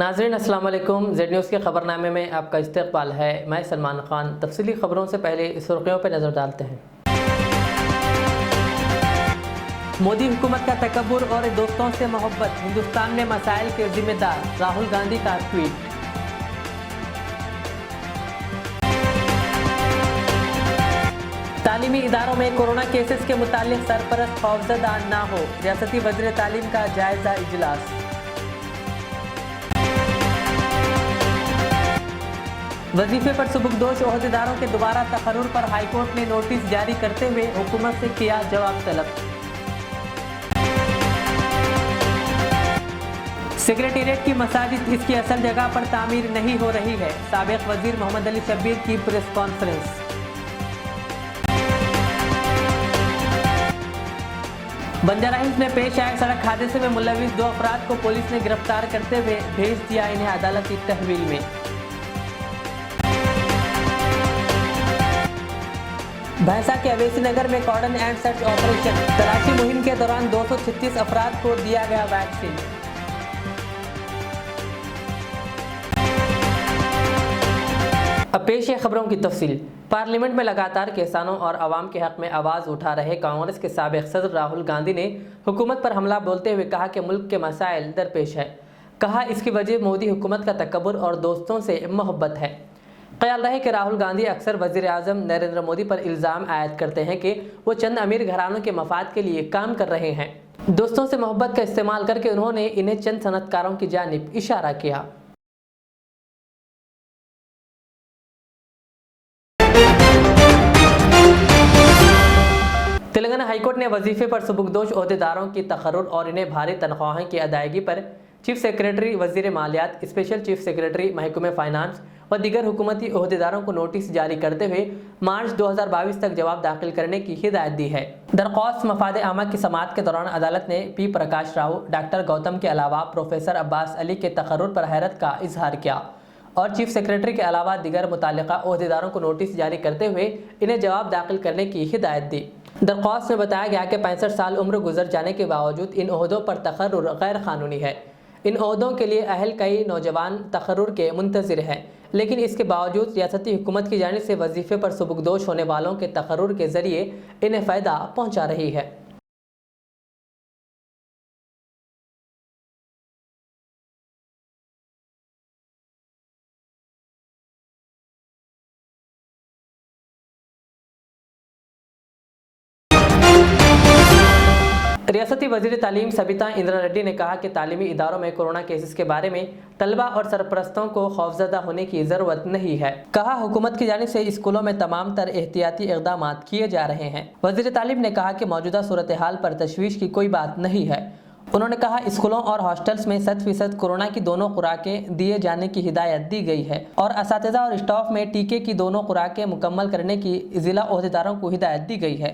नाज़रीन अस्सलाम वालेकुम। जेड न्यूज़ के खबरनामे में आपका इस्तकबाल है। मैं सलमान खान। तफसीली खबरों से पहले सुर्खियों पर नज़र डालते हैं। मोदी हुकूमत का तकब्बुर और दोस्तों से मोहब्बत, हिंदुस्तान में मसाइल के जिम्मेदार, राहुल गांधी का ट्वीट। तालीमी इदारों में कोरोना केसेस के मुतालिक सरपरस्त खौफजदा ना हो, रियासती वज़ीर तालीम का जायजा इजलास। वजीफे पर सुबुकदोश ओहदेदारों के दोबारा तकर्रुर पर हाईकोर्ट ने नोटिस जारी करते हुए हुकूमत से किया जवाब तलब। सेक्रेटेरिएट की मसाजिद इसकी असल जगह पर तामीर नहीं हो रही है, साबिक वजीर मोहम्मद अली शब्बीर की प्रेस कॉन्फ्रेंस। बंजारा हिल्स में पेश आए सड़क हादसे में मुलविस 2 अफराद को पुलिस ने गिरफ्तार करते हुए भेज दिया इन्हें अदालती तहवील में। भैंसा के अवेसी नगर में कॉर्डन एंड सर्च ऑपरेशन, तलाशी मुहिम के दौरान 236 अफराद को दिया गया वैक्सीन। अब पेश है खबरों की तफसील। पार्लियामेंट में लगातार किसानों और अवाम के हक में आवाज़ उठा रहे कांग्रेस के साबिक सदर राहुल गांधी ने हुकूमत पर हमला बोलते हुए कहा कि मुल्क के मसाइल दरपेश है। कहा इसकी वजह मोदी हुकूमत का तकब्बुर और दोस्तों से मोहब्बत है। ख्याल रहे कि राहुल गांधी अक्सर वज़ीर आज़म नरेंद्र मोदी पर इल्ज़ाम आयद करते हैं कि वो चंद अमीर घरानों के मफाद के लिए काम कर रहे हैं। दोस्तों से मोहब्बत का इस्तेमाल करके उन्होंने इन्हें चंद सनतकारों की जानिब इशारा किया। तेलंगाना हाईकोर्ट ने वजीफे पर सुबुकदोश ओहदेदारों की तकर्रुर और इन्हें भारी तनख्वाहों की अदायगी पर चीफ सेक्रेटरी वजीर मालियात, स्पेशल चीफ सेक्रेटरी महकमे फाइनेंस व दीगर हुकूमती ओहदेदारों को नोटिस जारी करते हुए मार्च 2022 तक जवाब दाखिल करने की हिदायत दी है। दरख्वास्त मफाद आमा की समाअत के दौरान अदालत ने पी प्रकाश राव, डॉक्टर गौतम के अलावा प्रोफेसर अब्बास अली के तकर्रुर पर हैरत का इजहार किया और चीफ सेक्रेटरी के अलावा दीगर मुतालिका ओहदेदारों को नोटिस जारी करते हुए इन्हें जवाब दाखिल करने की हिदायत दी। दरख्वास्त में बताया गया कि 65 साल उम्र गुजर जाने के बावजूद इन ओहदों पर तकर्रुर गैर कानूनी है। इन ओहदों के लिए अहल कई नौजवान तकर्रुर के मुंतज़िर हैं, लेकिन इसके बावजूद रियासती हुकूमत की जानिब से वजीफे पर सुबुकदोश होने वालों के तकर्रुर के ज़रिए इन्हें फ़ायदा पहुँचा रही है। रियासती वज़ीर तालीम सबिता इंदिरा रेड्डी ने कहा कि तालीमी इदारों में कोरोना केसेस के बारे में तलबा और सरपरस्तों को खौफजदा होने की ज़रूरत नहीं है। कहा हुकूमत की जानिब से स्कूलों में तमाम तर एहतियाती इक़दाम किए जा रहे हैं। वज़ीर तालीम ने कहा कि मौजूदा सूरत हाल पर तशवीश की कोई बात नहीं है। उन्होंने कहा स्कूलों और हॉस्टल्स में 100% कोरोना की दोनों खुराकें दिए जाने की हिदायत दी गई है और असातिज़ा और स्टाफ में टीके की दोनों खुराकें मुकम्मल करने की ज़िला ओहदेदारों को हिदायत दी गई है।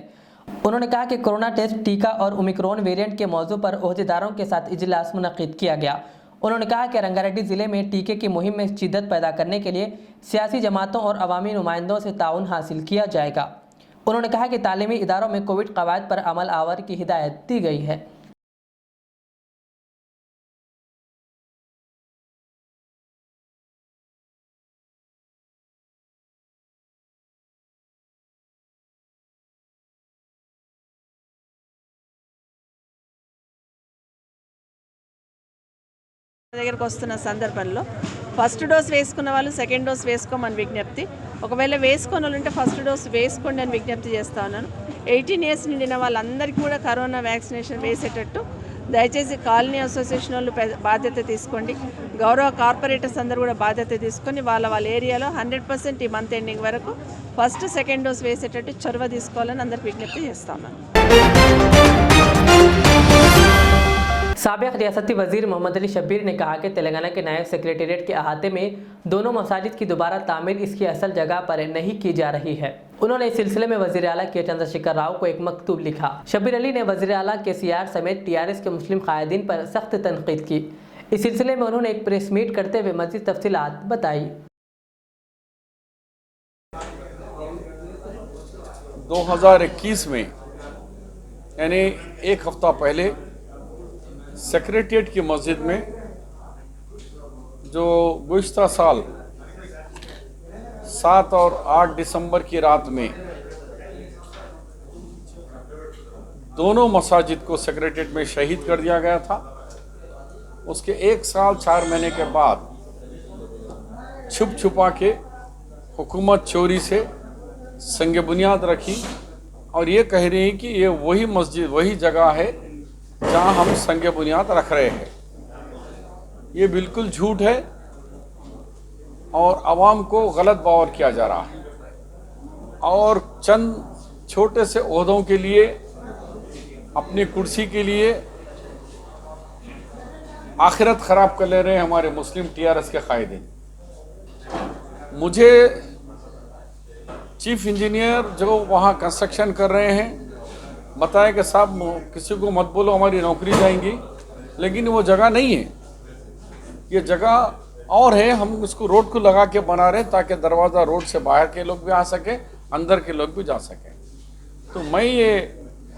उन्होंने कहा कि कोरोना टेस्ट, टीका और ओमिक्रॉन वेरिएंट के मौजू पर ओहदेदारों के साथ इजलास मुनक़िद किया गया। उन्होंने कहा कि रंगारेड्डी ज़िले में टीके की मुहिम में शिद्दत पैदा करने के लिए सियासी जमातों और अवामी नुमाइंदों से ताउन हासिल किया जाएगा। उन्होंने कहा कि तालीमी इदारों में कोविड कवायद पर अमल आवर की हिदायत दी गई है। దగ్గరికి వస్తున్న సందర్భంలో ఫస్ట్ డోస్ వేసుకున్న వాళ్ళు సెకండ్ డోస్ వేసుకోమని విజ్ఞప్తి, ఒకవేళ వేసుకొని వాళ్ళంటే ఫస్ట్ డోస్ వేసుకోండి అని విజ్ఞప్తి చేస్తా ఉన్నాను. 18 ఇయర్స్ నిండిన వాళ్ళందరికీ కూడా కరోనా వ్యాక్సినేషన్ వేసేటట్టు దయచేసి కాలనీ అసోసియేషన్ వాళ్ళు బాధ్యత తీసుకోండి. గౌరవ కార్పొరేటర్స్ అందరూ కూడా బాధ్యత తీసుకొని వాళ్ళ ఏరియాలో 100% ఈ మంత్ ఎండింగ్ వరకు ఫస్ట్ సెకండ్ డోస్ వేసేటట్టు చొరవ తీసుకోవాలని అందరికి విజ్ఞప్తి చేస్తా ఉన్నాను. साबिक रियासती वजीर मोहम्मद अली शब्बीर ने कहा कि तेलंगाना के नायब सेक्रेटेरिएट के अहाते में दोनों मसाजिद की दोबारा तामीर इसकी असल जगह पर नहीं की जा रही है। उन्होंने इस सिलसिले में वजीर आला के चंद्रशेखर राव को एक मकतूब लिखा। शब्बीर अली ने वजीर आला के सीआर समेत TRS के मुस्लिम कायदीन पर सख्त तनकीद की। इस सिलसिले में उन्होंने एक प्रेस मीट करते हुए मज़ीद तफसीलात बताई। 2021 में यानी एक हफ्ता पहले सेक्रेटेरिएट की मस्जिद में जो गुज़िश्ता साल 7 और 8 दिसंबर की रात में दोनों मसाजिद को सेक्रेटेरिएट में शहीद कर दिया गया था, उसके 1 साल 4 महीने के बाद छुप छुपा के हुकूमत चोरी से संग बुनियाद रखी और ये कह रही है कि ये वही मस्जिद, वही जगह है जहां हम संग बुनियाद रख रहे हैं। ये बिल्कुल झूठ है और आवाम को गलत बावर किया जा रहा है और चंद छोटे से ओहदों के लिए, अपनी कुर्सी के लिए आखिरत खराब कर ले रहे हैं हमारे मुस्लिम टीआरएस के कायदे। मुझे चीफ इंजीनियर जो वहाँ कंस्ट्रक्शन कर रहे हैं बताया कि साहब किसी को मत बोलो, हमारी नौकरी जाएंगी, लेकिन वो जगह नहीं है, ये जगह और है। हम उसको रोड को लगा के बना रहे हैं ताकि दरवाज़ा रोड से बाहर के लोग भी आ सकें, अंदर के लोग भी जा सकें। तो मैं ये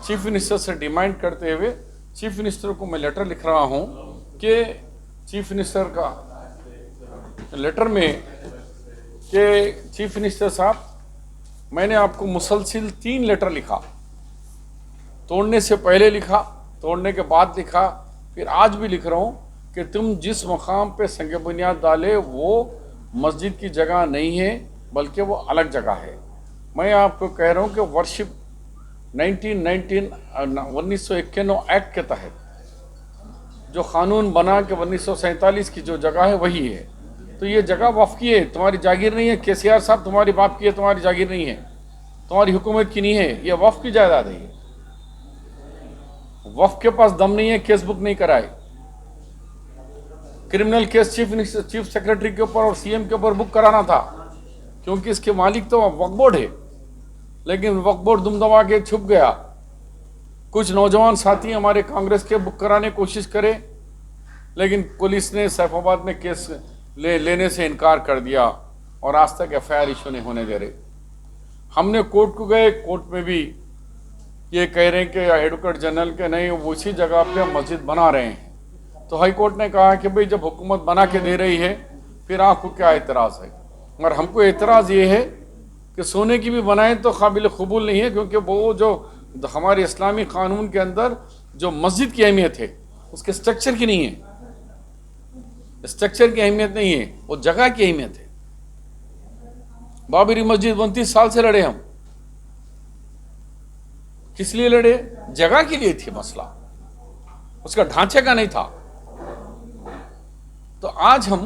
चीफ मिनिस्टर से डिमांड करते हुए चीफ मिनिस्टर को मैं लेटर लिख रहा हूँ कि चीफ मिनिस्टर का लेटर में कि चीफ मिनिस्टर साहब, मैंने आपको मुसलसिल 3 लेटर लिखा, तोड़ने से पहले लिखा, तोड़ने के बाद लिखा, फिर आज भी लिख रहा हूँ कि तुम जिस मकाम पे संग बुनियाद डाले वो मस्जिद की जगह नहीं है, बल्कि वो अलग जगह है। मैं आपको कह रहा हूँ कि वर्शिप 1991 एक्ट के तहत जो कानून बना कि 1947 की जो जगह है वही है, तो ये जगह वक्फ की है, तुम्हारी जागीर नहीं है। केसीआर साहब, तुम्हारी बाप की है, तुम्हारी जागीर नहीं है, तुम्हारी हुकूमत की नहीं है, ये वक्फ की जायदाद है। वक्फ के पास दम नहीं है केस बुक नहीं कराए। क्रिमिनल केस चीफ सेक्रेटरी के ऊपर और सीएम के ऊपर बुक कराना था, क्योंकि इसके मालिक तो वक्फ बोर्ड है, लेकिन वक्फ बोर्ड दुम दबा के छुप गया। कुछ नौजवान साथी हमारे कांग्रेस के बुक कराने की कोशिश करे, लेकिन पुलिस ने सैफाबाद में केस लेने से इनकार कर दिया और आज तक एफआईआर इशू नहीं होने दे रहे। हमने कोर्ट को गए, कोर्ट में भी ये कह रहे हैं कि एडवोकेट जनरल के नहीं, उसी जगह पे मस्जिद बना रहे हैं। तो हाई कोर्ट ने कहा कि भाई जब हुकूमत बना के दे रही है फिर आपको क्या एतराज़ है। और हमको एतराज़ ये है कि सोने की भी बनाए तो काबिल कबूल नहीं है, क्योंकि वो जो हमारे इस्लामी कानून के अंदर जो मस्जिद की अहमियत है उसके स्ट्रक्चर की नहीं है, स्ट्रक्चर की अहमियत नहीं है, वो जगह की अहमियत है। बाबरी मस्जिद 29 साल से लड़े हम, किस लिए लड़े? जगह के लिए थी मसला, उसका ढांचे का नहीं था। तो आज हम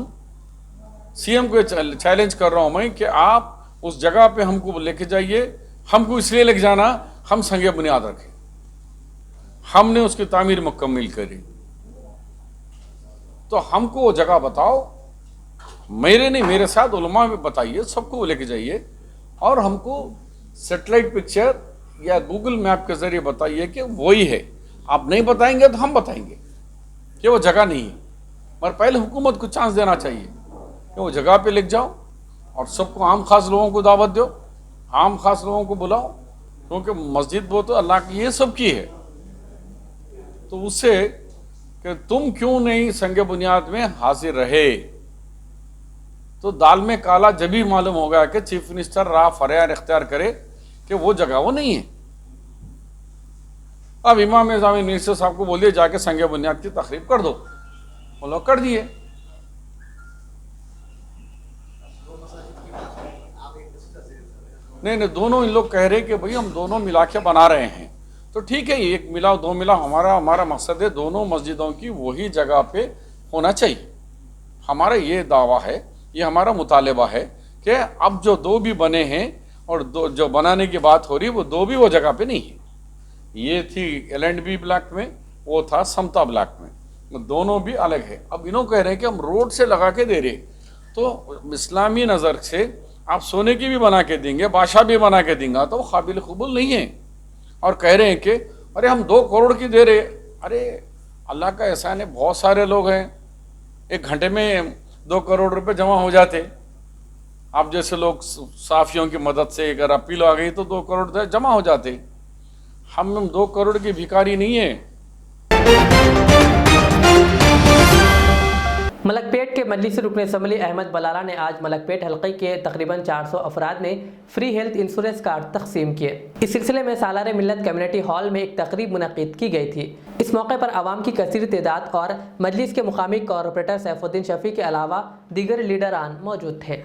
सीएम को चैलेंज कर रहा हूं मैं कि आप उस जगह पे हमको लेके जाइए। हमको इसलिए लेके जाना, हम संगे बुनियाद रखें, हमने उसकी तामीर मुकम्मल करी, तो हमको वो जगह बताओ। मेरे नहीं, मेरे साथ उलमा में बताइए, सबको लेके जाइए और हमको सैटेलाइट पिक्चर या गूगल मैप के जरिए बताइए कि वही है। आप नहीं बताएंगे तो हम बताएंगे कि वो जगह नहीं है, पर पहले हुकूमत को चांस देना चाहिए कि वो जगह पे लिख जाओ और सबको, आम खास लोगों को दावत दो, आम खास लोगों को बुलाओ, क्योंकि मस्जिद वो तो अल्लाह की, ये सब की है। तो उससे कि तुम क्यों नहीं संग बुनियाद में हाजिर रहे, तो दाल में काला जब ही मालूम होगा कि चीफ मिनिस्टर राह फरियाद इख्तियार करे कि वो जगह वो नहीं है। अब इमाम निज़ामी मिनिस्टर साहब को बोलिए जाके संग बुनियाद की तकरीब कर दो, वो लोग कर दिए। नहीं, दोनों इन लोग कह रहे कि भाई हम दोनों मिला के बना रहे हैं, तो ठीक है, एक मिलाओ दो मिलाओ, हमारा मकसद है दोनों मस्जिदों की वही जगह पे होना चाहिए। हमारा ये दावा है, ये हमारा मुतालबा है कि अब जो 2 भी बने हैं और जो बनाने की बात हो रही है वो 2 भी वो जगह पे नहीं है। ये थी L&B ब्लॉक में, वो था समता ब्लॉक में, दोनों भी अलग है। अब इन्हों कह रहे हैं कि हम रोड से लगा के दे रहे, तो इस्लामी नज़र से आप सोने की भी बना के देंगे, बादशाह भी बना के देंगे, तो वो काबिल कबूल नहीं है। और कह रहे हैं कि अरे हम 2 करोड़ की दे रहे। अरे अल्लाह का एहसान है, बहुत सारे लोग हैं, 1 घंटे में 2 करोड़ रुपए जमा हो जाते। आप जैसे लोग साफियों की मदद से अगर अपील आ गई तो 2 करोड़ जमा हो जाते। हम 2 करोड़ की भिखारी नहीं है। मलकपेट के मजलिस रुकन असम्बली अहमद बलाला ने आज मलकपेट हल्के के तकरीबन 400 अफराद में फ्री हेल्थ इंश्योरेंस कार्ड तकसीम किए। इस सिलसिले में सालार मिल्लत कम्युनिटी हॉल में एक तकरीब मुनक़िद की गई थी। इस मौके पर आवाम की कसीर तादाद और मजलिस के मुकामी कॉरपोरेटर सैफुद्दीन शफी के अलावा दीगर लीडरान मौजूद थे।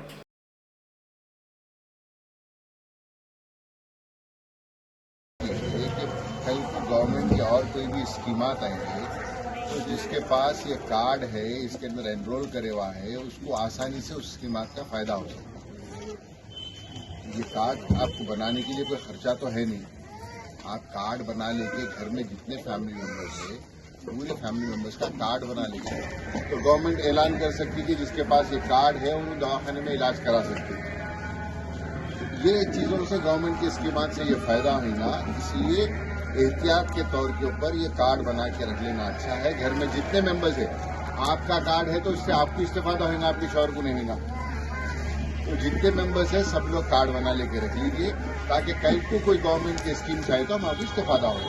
गवर्नमेंट की और कोई भी स्कीमात आएंगे तो जिसके पास ये कार्ड है, इसके अंदर एनरोल करे हुआ है, उसको आसानी से उस स्कीमात का फायदा हो सकता है। ये कार्ड आपको बनाने के लिए कोई खर्चा तो है नहीं। आप कार्ड बना लेके घर में जितने फैमिली मेंबर्स है पूरे फैमिली मेंबर्स का कार्ड बना लेके तो गवर्नमेंट ऐलान कर सकती है कि जिसके पास ये कार्ड है वो दवाखाने में इलाज करा सकती है। ये चीज़ों से गवर्नमेंट की स्कीमात से ये फायदा होगा, इसलिए एहतियात के तौर के ऊपर ये कार्ड बना के रख लेना अच्छा है। घर में जितने मेंबर्स है, आपका कार्ड है तो इससे आपको इस्तेफादा होगा, आपके शौहर को नहीं होगा। तो जितने मेंबर्स है सब लोग कार्ड बना लेके रख लीजिए ताकि कल को कोई गवर्नमेंट की स्कीम चाहे तो हम आपको इस्तेफादा हो।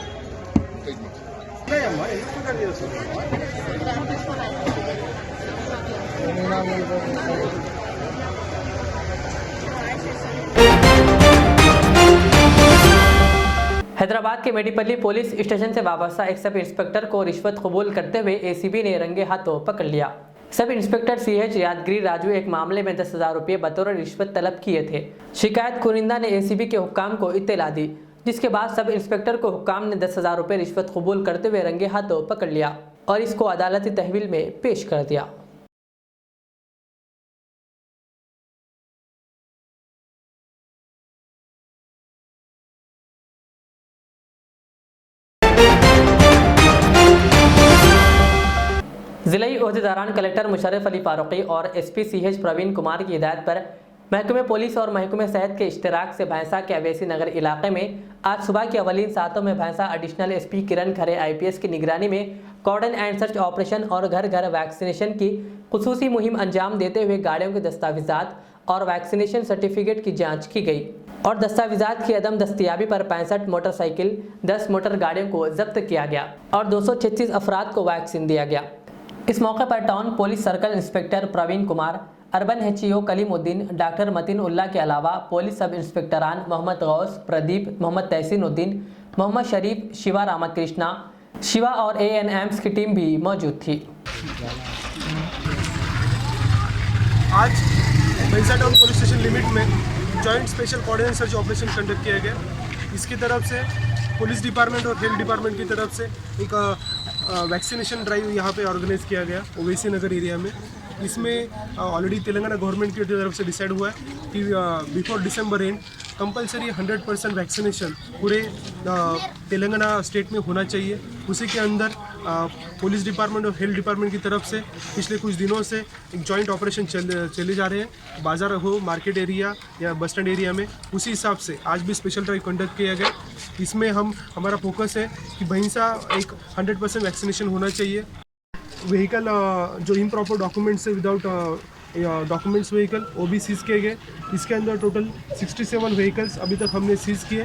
हैदराबाद के मेडीपल्ली पुलिस स्टेशन से वाबस्ता एक सब इंस्पेक्टर को रिश्वत कबूल करते हुए एसीबी ने रंगे हाथों पकड़ लिया। सब इंस्पेक्टर CH यादगिरी राजू एक मामले में 10,000 रुपये बतौर रिश्वत तलब किए थे। शिकायत कुनिंदा ने एसीबी के हुक्काम को इत्तला दी, जिसके बाद सब इंस्पेक्टर को हुक्काम ने 10,000 रुपये रिश्वत कबूल करते हुए रंगे हाथों पकड़ लिया और इसको अदालती तहवील में पेश कर दिया। जिले ओहदेदारान कलेक्टर मुशर्रफ अली फारूकी और SP CH प्रवीण कुमार की हिदायत पर महकमे पुलिस और महकमे सेहत के इश्तराक से भैंसा के अवैसी नगर इलाके में आज सुबह की अवलीन सातों में भैंसा एडिशनल SP किरण खरे IPS की निगरानी में कॉर्डन एंड सर्च ऑपरेशन और घर घर वैक्सीनेशन की खुसूसी मुहिम अंजाम देते हुए गाड़ियों के दस्तावेजात और वैक्सीनेशन सर्टिफिकेट की जाँच की गई और दस्तावेजात की अदम दस्तियाबी पर 65 मोटरसाइकिल 10 मोटर गाड़ियों को जब्त किया गया और 236 अफराद को वैक्सीन दिया गया। इस मौके पर town police circle inspector Praveen Kumar, urban HEO Kaleemuddin, doctor Mateen Ullah के अलावा पुलिस सब इंस्पेक्टरान मोहम्मद गौस, प्रदीप, मोहम्मद तहसीन उद्दीन, मोहम्मद शरीफ, शिवा रामकृष्णा, शिवा और ANMs की टीम भी मौजूद थी। आज भैंसा टाउन पुलिस स्टेशन लिमिट में joint special coordinate search operation conduct किया गया। इसकी तरफ से पुलिस डिपार्टमेंट और हेल्थ डिपार्टमेंट की तरफ से एक वैक्सीनेशन ड्राइव यहाँ पे ऑर्गेनाइज किया गया ओवैसी नगर एरिया में। इसमें ऑलरेडी तेलंगाना गवर्नमेंट की तरफ से डिसाइड हुआ है कि before December and compulsory 100% vaccination पूरे तेलंगाना स्टेट में होना चाहिए। उसी के अंदर पुलिस डिपार्टमेंट और हेल्थ डिपार्टमेंट की तरफ से पिछले कुछ दिनों से एक जॉइंट ऑपरेशन चले जा रहे हैं, बाज़ार हो, मार्केट एरिया या बस स्टैंड एरिया में। उसी हिसाब से आज भी स्पेशल ड्राइव कंडक्ट किया गया। इसमें हमारा फोकस है कि भैंसा एक 100% वैक्सीनेशन होना चाहिए। व्हीकल जो इम्प्रॉपर डॉक्यूमेंट्स है, विदाउट डॉक्यूमेंट्स व्हीकल वो भी सीज़ किए गए। इसके अंदर टोटल 67 व्हीकल्स अभी तक हमने सीज़ किए।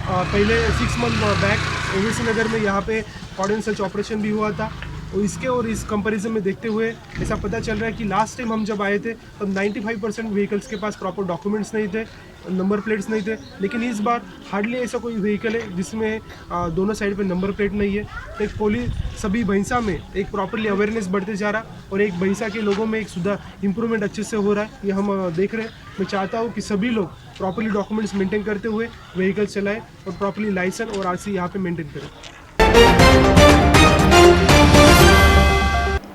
पहले 6 मंथ बैक ओवैसी नगर में यहाँ पे कोऑर्डिनेट सर्च ऑपरेशन भी हुआ था। और इसके और इस कंपैरिजन में देखते हुए ऐसा पता चल रहा है कि लास्ट टाइम हम जब आए थे तब 95% व्हीकल्स के पास प्रॉपर डॉक्यूमेंट्स नहीं थे, नंबर प्लेट्स नहीं थे। लेकिन इस बार हार्डली ऐसा कोई व्हीकल है जिसमें दोनों साइड पे नंबर प्लेट नहीं है। तो एक पुलिस सभी भैंसा में एक प्रॉपरली अवेयरनेस बढ़ते जा रहा और एक भैंसा के लोगों में एक सुधार इम्प्रूवमेंट अच्छे से हो रहा है, ये हम देख रहे हैं। मैं चाहता हूँ कि सभी लोग प्रॉपरली डॉक्यूमेंट्स मेंटेन करते हुए व्हीकल चलाएं और प्रॉपरली लाइसेंस और RC यहाँ पे मेंटेन करें।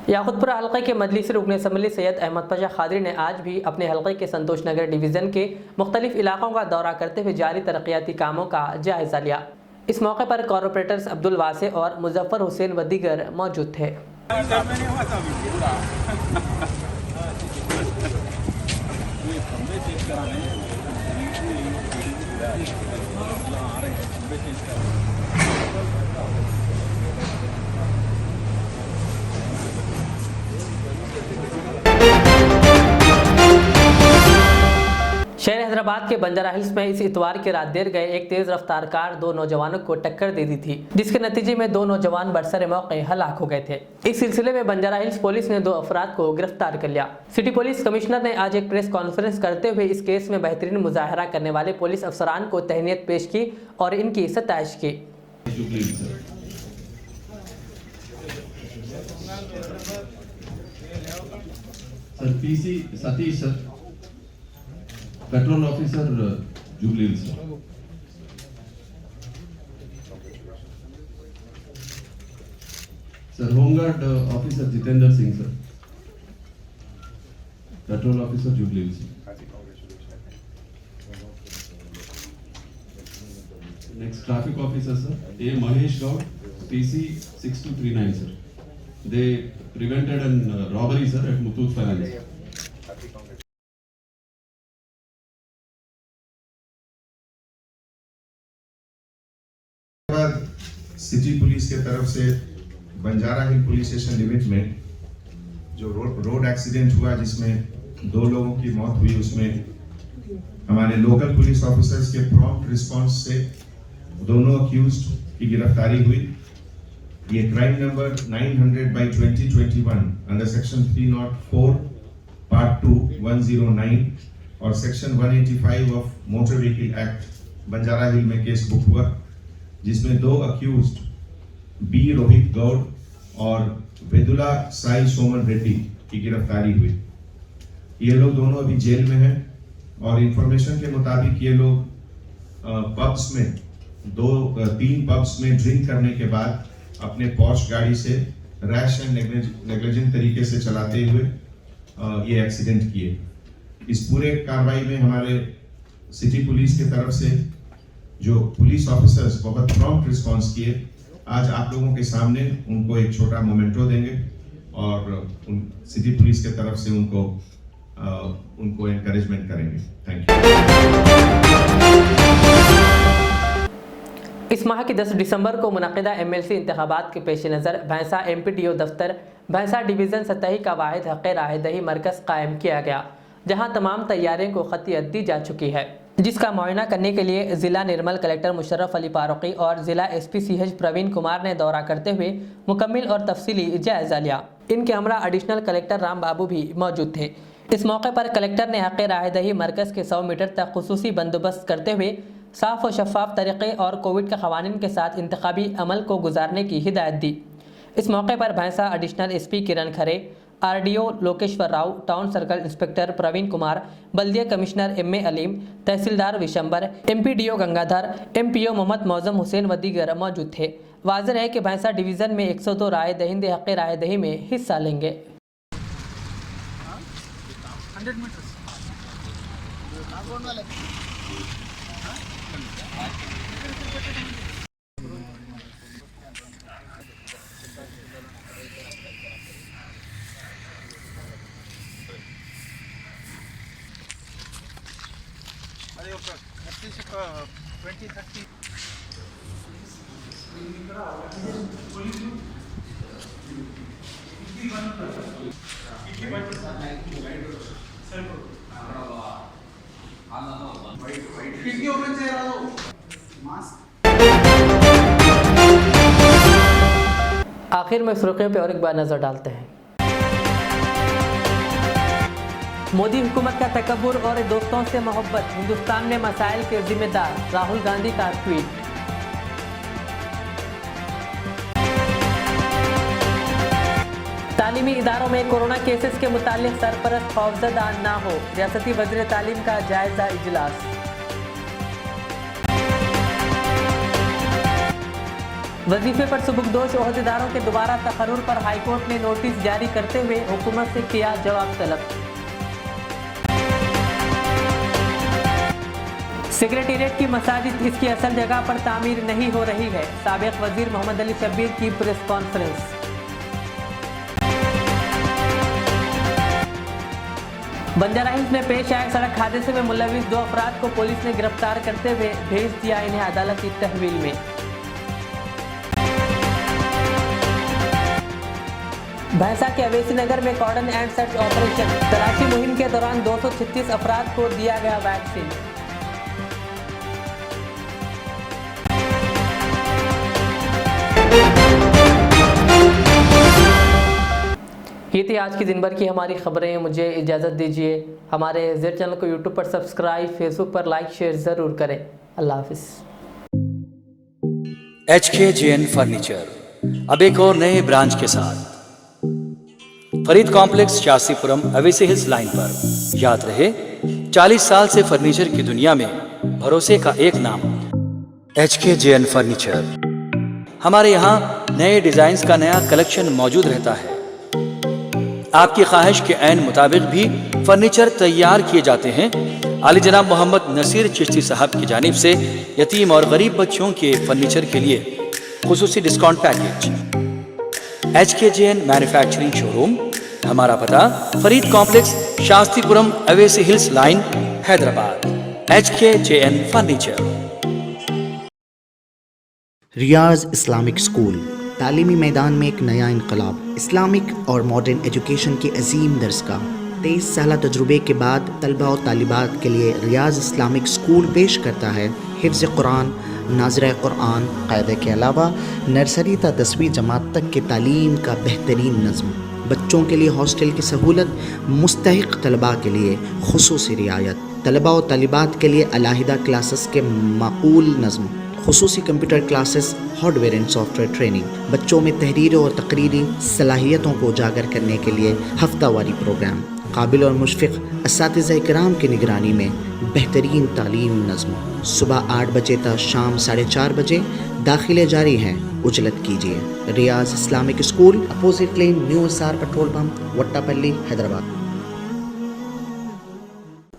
याकुतपुरा हल्के के मजलिस रुकन असम्बली सैयद अहमद पाशा खादरी ने आज भी अपने हल्के के संतोष नगर डिवीज़न के मुख्तलिफ इलाकों का दौरा करते हुए जारी तरक्याती कामों का जायज़ा लिया। इस मौके पर कॉरपोरेटर्स अब्दुल वासे और मुजफ्फर हुसैन व दीगर मौजूद थे। शहर हैदराबाद के बंजारा हिल्स में इस इतवार की रात देर गए एक तेज रफ्तार कार दो नौजवानों को टक्कर दे दी थी, जिसके नतीजे में दो नौजवान बरसरे मौके हलाक हो गए थे। इस सिलसिले में बंजारा हिल्स पुलिस ने 2 अफराद को गिरफ्तार कर लिया। सिटी पुलिस कमिश्नर ने आज एक प्रेस कॉन्फ्रेंस करते हुए इस केस में बेहतरीन मुजाहरा करने वाले पुलिस अफसरान को तहनीत पेश की और इनकी सताइश की। Sir PC Satish sir, patrol officer Jubli sir. Sir home guard officer Jitendra Singh sir, patrol officer Jubli sir. Next traffic officer sir A Mahesh Goud, PC 6239 sir. They prevented an robbery sir at Muthoot Finance. City police के तरफ से Banjara hill police station limit में जो road accident हुआ जिसमें 2 लोगों की मौत हुई, उसमें हमारे लोकल पुलिस ऑफिसर्स के प्रॉम्प्ट रिस्पांस से दोनों अक्यूज्ड की गिरफ्तारी हुई। ये crime number 900/2021 under section 304 part 2 109 और section 185 of motor vehicle act Banjara hill में केस बुक हुआ, जिसमें 2 अक्यूज्ड बी रोहित गौड़ और वेदुला साई सोमन रेड्डी की गिरफ्तारी हुई। ये लोग दोनों अभी जेल में हैं और इंफॉर्मेशन के मुताबिक ये लोग पब्स में 3 पब्स में ड्रिंक करने के बाद अपने पॉश गाड़ी से रैश एंड नेग्लिजेंट तरीके से चलाते हुए ये एक्सीडेंट किए। इस पूरे कार्रवाई में हमारे सिटी पुलिस की तरफ से जो पुलिस ऑफिसर्स बहुत प्रॉम्प्ट रिस्पांस किए, आज आप लोगों के सामने उनको एक छोटा मोमेंटो देंगे और सिटी पुलिस की तरफ से उनको एनकरेजमेंट करेंगे। Thank you. इस माह की 10 दिसंबर को मुनक़िदा MLC इंतखाबात के पेश नज़र भैंसा MPDO दफ्तर भैंसा डिवीज़न सतही का वाहिद हक़ राहदही मरकज़ कायम किया गया, जहां तमाम तैयारियों को ख़तियत दी जा चुकी है, जिसका मुआयना करने के लिए ज़िला निर्मल कलेक्टर मुशर्रफ अली फारूकी और ज़िला SP CH प्रवीण कुमार ने दौरा करते हुए मुकम्मल और तफसीली जायज़ा लिया। इनके हमरा एडिशनल कलेक्टर राम बाबू भी मौजूद थे। इस मौके पर कलेक्टर ने हक़ राहदही मरकज़ के 100 मीटर तक खुसूसी बंदोबस्त करते हुए साफ़ व शफ़ाफ़ तरीक़े और कोविड के क़वानीन के साथ इंतख़ाबी अमल को गुजारने की हिदायत दी। इस मौके पर Bhainsa additional SP Kiran Khare, RDO Lokeshwar Rao, town circle inspector Praveen Kumar, Baldia commissioner MA Aleem, tehsildar Vishambar, MPDO Gangadhar, MPO Mohammed Mozam Hussain व दीगर मौजूद थे। वाज़ेह है कि भैंसा डिवीज़न में 102 राय दहिंदे हक़ रायदही में हिस्सा लेंगे। आखिर में सुर्खियों पर और एक बार नजर डालते हैं। मोदी हुकूमत का तकब्बुर और दोस्तों से मोहब्बत, हिंदुस्तान में मसाइल के जिम्मेदार, राहुल गांधी का ट्वीट। तालीमी इदारों में कोरोना केसेस के मुतालिक सरपरस्त खौफजदा ना हो, रियासती वज़ीर तालीम का जायजा इजलास। वजीफे पर सुबुकदोश ओहदेदारों के दोबारा तकर्रुर पर हाईकोर्ट ने नोटिस जारी करते हुए हुकूमत से किया जवाब तलब। सेक्रेटेरिएट की मसाजिद इसकी असल जगह पर तामीर नहीं हो रही है, साबिक वजीर मोहम्मद अली शब्बीर की प्रेस कॉन्फ्रेंस। बंजारा हिल्स में पेश आए सड़क हादसे में मुलविस 2 अफराद को पुलिस ने गिरफ्तार करते हुए भेज दिया इन्हें अदालती तहवील में। भैंसा के अवेसी नगर में कॉर्डन एंड सर्च ऑपरेशन। तलाशी मुहिम के दौरान 236 अफराद को दिया गया वैक्सीन। ये थी आज की दिन भर की हमारी खबरें। मुझे इजाज़त दीजिए। हमारे ज़ेर चैनल को यूट्यूब पर सब्सक्राइब, फेसबुक पर लाइक शेयर ज़रूर करें। अल्लाह हाफिज़। HKJN फर्नीचर अब एक और नए ब्रांच के साथ Farid complex, Shastripuram, Owaisi hills line पर। याद रहे, 40 साल से फर्नीचर की दुनिया में भरोसे का एक नाम HKJN फर्नीचर। हमारे यहाँ नए डिजाइन का नया कलेक्शन मौजूद रहता है। आपकी ख्वाहिश के ऐन मुताबिक भी फर्नीचर तैयार किए जाते हैं। आली जनाब मोहम्मद नसीर चिश्ती साहब की जानिब से यतीम और गरीब बच्चों के फर्नीचर के लिए खुसूसी discount package. HKJN manufacturing showroom, हमारा पता Farid complex, Shastripuram, Owaisi hills line, Hyderabad. HKJN furniture. Riyaz Islamic school, तालीमी मैदान में एक नया इनकलाब। इस्लामिक और मॉडर्न एजुकेशन की अजीम दरसगाह। 23 साल तजुर्बे के बाद तलबा और तालिबात के लिए रियाज इस्लामिक स्कूल पेश करता है हिफ्ज़ कुरान, नाज़िरा कुरान, क़ायदे के अलावा नर्सरी ता 10वीं जमात तक की तालीम का बेहतरीन नज़्म। बच्चों के लिए हॉस्टल की सहूलत, मुस्तहिक़ तलबा के लिए खुसूसी रियायत, तलबा और तालिबात के लिए अलहदा क्लासेस के माकूल नज़्म, खुसूसी computer classes, hardware and software training. बच्चों में तहरीरी और तकरीरी सलाहियतों को उजागर करने के लिए हफ्तावारी प्रोग्राम। काबिल और मुशफ़िक़ असातिज़ा इकराम की निगरानी में बेहतरीन तालीम नज़्म। सुबह 8 बजे तक शाम 4:30 बजे दाखिले जारी हैं। उजलत कीजिए। Riyaz Islamic school, opposite lane, new SR petrol pump, Vattepally, Hyderabad.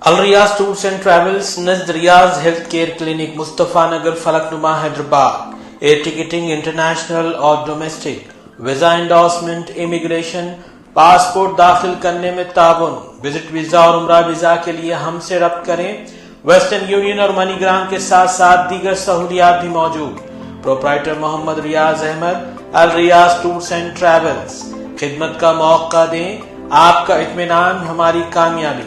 Al Riyaz tours and travels Najd Riyaz health care clinic, Mustafa Nagar, Falaknuma, Hyderabad. Air ticketing international और domestic, visa endorsement, immigration, passport दाखिल करने में ताउन, विजिट वीजा और उम्रा वीजा के लिए हमसे रब्त करें। वेस्टर्न यूनियन और मनीग्राम के साथ साथ दीगर सहूलियात भी मौजूद। Proprietor Mohammad Riyaz Ahmed, Al Riyaz tours and travels. खिदमत का मौका दें, आपका इत्मीनान हमारी कामयाबी।